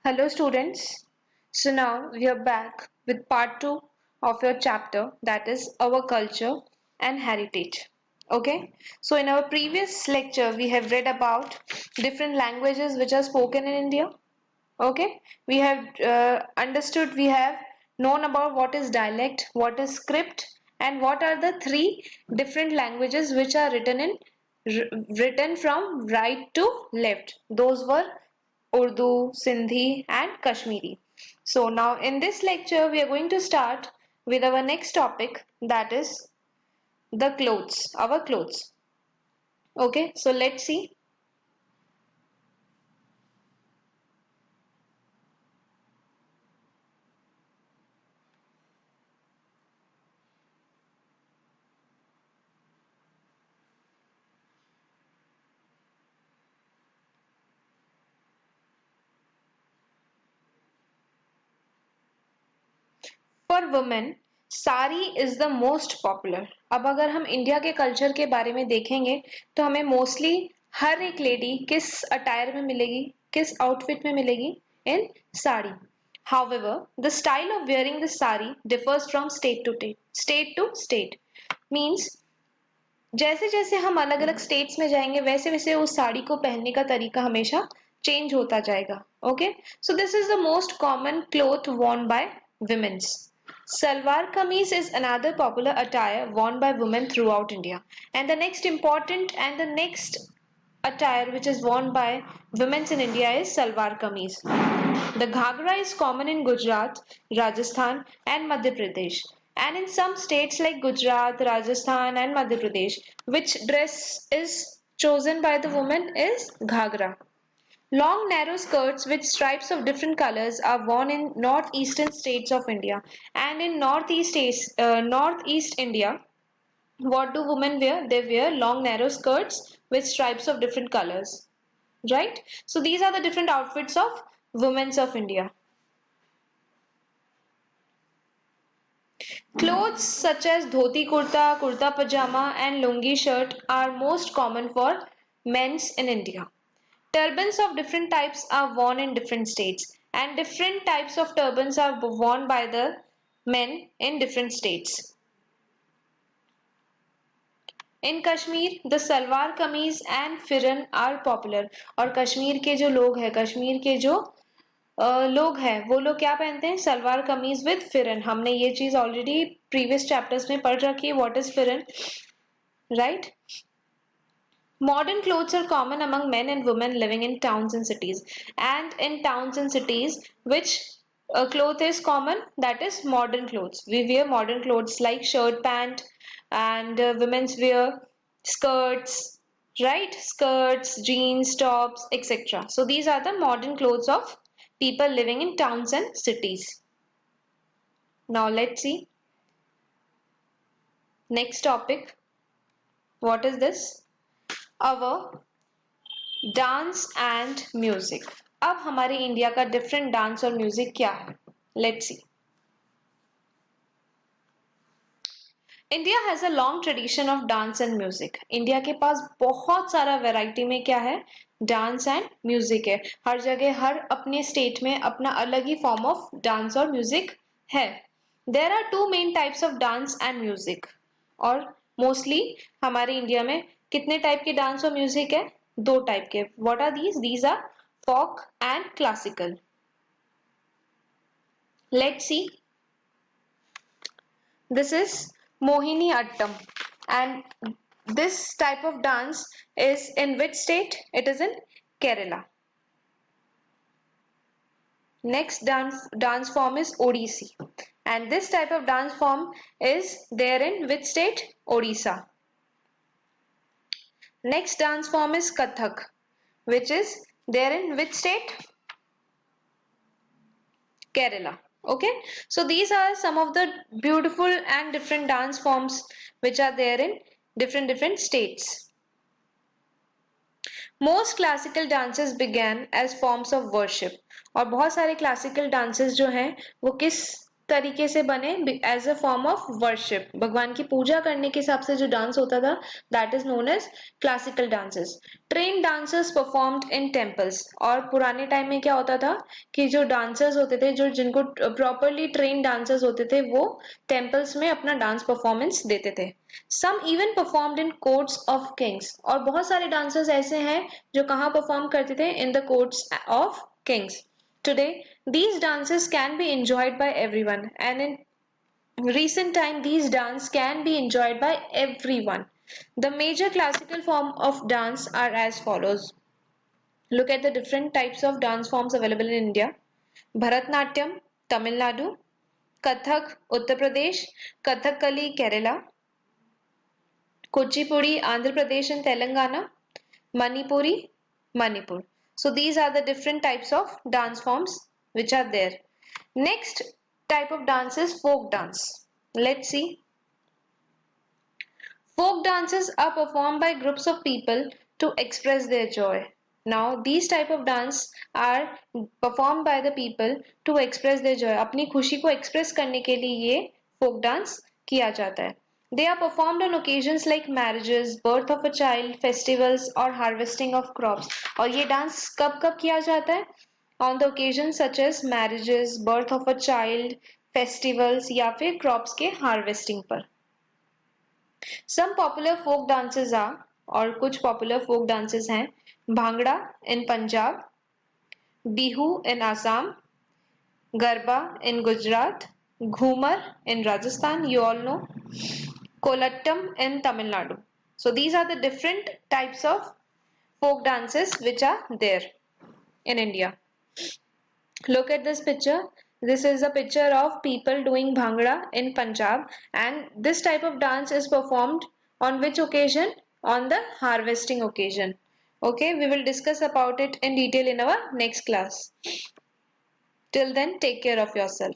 Hello, students. So now we are back with part 2 of your chapter, that is our culture and heritage. Okay, so in our previous lecture, we have read about different languages which are spoken in India. Okay, we have understood, we have known about what is dialect, what is script, and what are the three different languages which are written from right to left. Those were Urdu, Sindhi, and Kashmiri. So now in this lecture, we are going to start with our next topic, that is the clothes, our clothes. Okay, so let's see. For women sari is the most popular. अब अगर हम India के culture के बारे में देखेंगे तो हमें मोस्टली हर एक लेडी किस अटायर में मिलेगी, किस आउटफिट में मिलेगी? इन sari. However, the style of wearing the sari differs from state to state. Means जैसे जैसे हम अलग अलग स्टेट्स में जाएंगे वैसे वैसे उस साड़ी को पहनने का तरीका हमेशा चेंज होता जाएगा। Okay, so this is the most common cloth worn by women's. Salwar kameez is another popular attire worn by women throughout India. And the next important and the next attire which is worn by women in India is salwar kameez. The ghagra is common in Gujarat, Rajasthan, and Madhya Pradesh. And in some states like Gujarat, Rajasthan, and Madhya Pradesh, which dress is chosen by the woman is ghagra. Long narrow skirts with stripes of different colors are worn in northeastern states of India. And in northeast India, what do women wear? They wear long narrow skirts with stripes of different colors. Right? So these are the different outfits of women of India. Clothes such as dhoti kurta, kurta pajama, and lungi shirt are most common for men's in India. Turbans of different types are worn in different states, and different types of turbans are worn by the men in different states. In Kashmir, the salwar kameez and firan are popular. और कश्मीर के जो लोग हैं, कश्मीर के जो लोग हैं वो लोग क्या पहनते हैं? सलवार कमीज विद फिरन। हमने ये चीज ऑलरेडी प्रीवियस चैप्टर्स में पढ़ रखी है, व्हाट इज फिरन, right? Modern clothes are common among men and women living in towns and cities. And in towns and cities, which cloth is common? That is modern clothes. We wear modern clothes like shirt, pant, and women's wear skirts, right? Skirts, jeans, tops, etc. So these are the modern clothes of people living in towns and cities. Now let's see. Next topic. What is this? Our dance and music. अब हमारे India का different dance और music क्या है? Let's see. India has a long tradition of dance and music. India के पास बहुत सारा variety में क्या है? डांस एंड म्यूजिक है। हर जगह हर अपने स्टेट में अपना अलग ही फॉर्म ऑफ डांस और म्यूजिक है। There are two main types of dance and music. और मोस्टली हमारे इंडिया में कितने टाइप के डांस और म्यूजिक है? दो टाइप के। What are these? These are folk and classical. Let's see. This is Mohini Attam, and this type of dance is in which state? It is in Kerala. Next dance form is Odissi, and this type of dance form is there in which state? Odisha. Next dance form is Kathak, which is there in which state? Kerala. Okay, so these are some of the beautiful and different dance forms which are there in different states. Most classical dances began as forms of worship. और बहुत सारे classical dances जो हैं वो किस तरीके से बने as a form of worship, भगवान की पूजा करने के हिसाब से जो डांस होता था, that is known as classical dances. Trained dancers performed in temples, और पुराने टाइम में क्या होता था कि जो डांसर्स होते थे, जो जिनको प्रॉपरली ट्रेन डांसर्स होते थे, वो टेम्पल्स में अपना डांस परफॉर्मेंस देते थे। Some even performed in courts of kings, और बहुत सारे डांसर्स ऐसे हैं जो कहाँ परफॉर्म करते थे, in the courts of Kings. Today, these dances can be enjoyed by everyone, and in recent time, these dance can be enjoyed by everyone. The major classical form of dance are as follows. Look at the different types of dance forms available in India. Bharatnatyam, Tamil Nadu; Kathak, Uttar Pradesh; Kathakali, Kerala; Kuchipudi, Andhra Pradesh and Telangana; Manipuri, Manipur. So these are the different types of dance forms which are there. Next type of dance is folk dance. Let's see. Folk dances are performed by groups of people to express their joy. Now these type of dance are performed by the people to express their joy. अपनी खुशी को express करने के लिए ये folk dance किया जाता है. They are performed on occasions like marriages, birth of a child, festivals or harvesting of crops. और ये dance कब कब किया जाता है? On the occasions such as marriages, birth of a child, festivals या फिर crops के harvesting पर. Some popular folk dances are, और कुछ popular folk dances हैं, bhangra in Punjab, Bihu in Assam, garba in Gujarat, Ghoomar in Rajasthan, you all know, Kolattam in Tamil Nadu. So these are the different types of folk dances which are there in India. Look at this picture. This is a picture of people doing bhangra in Punjab, and this type of dance is performed on which occasion? On the harvesting occasion. Okay, we will discuss about it in detail in our next class. Till then, take care of yourself.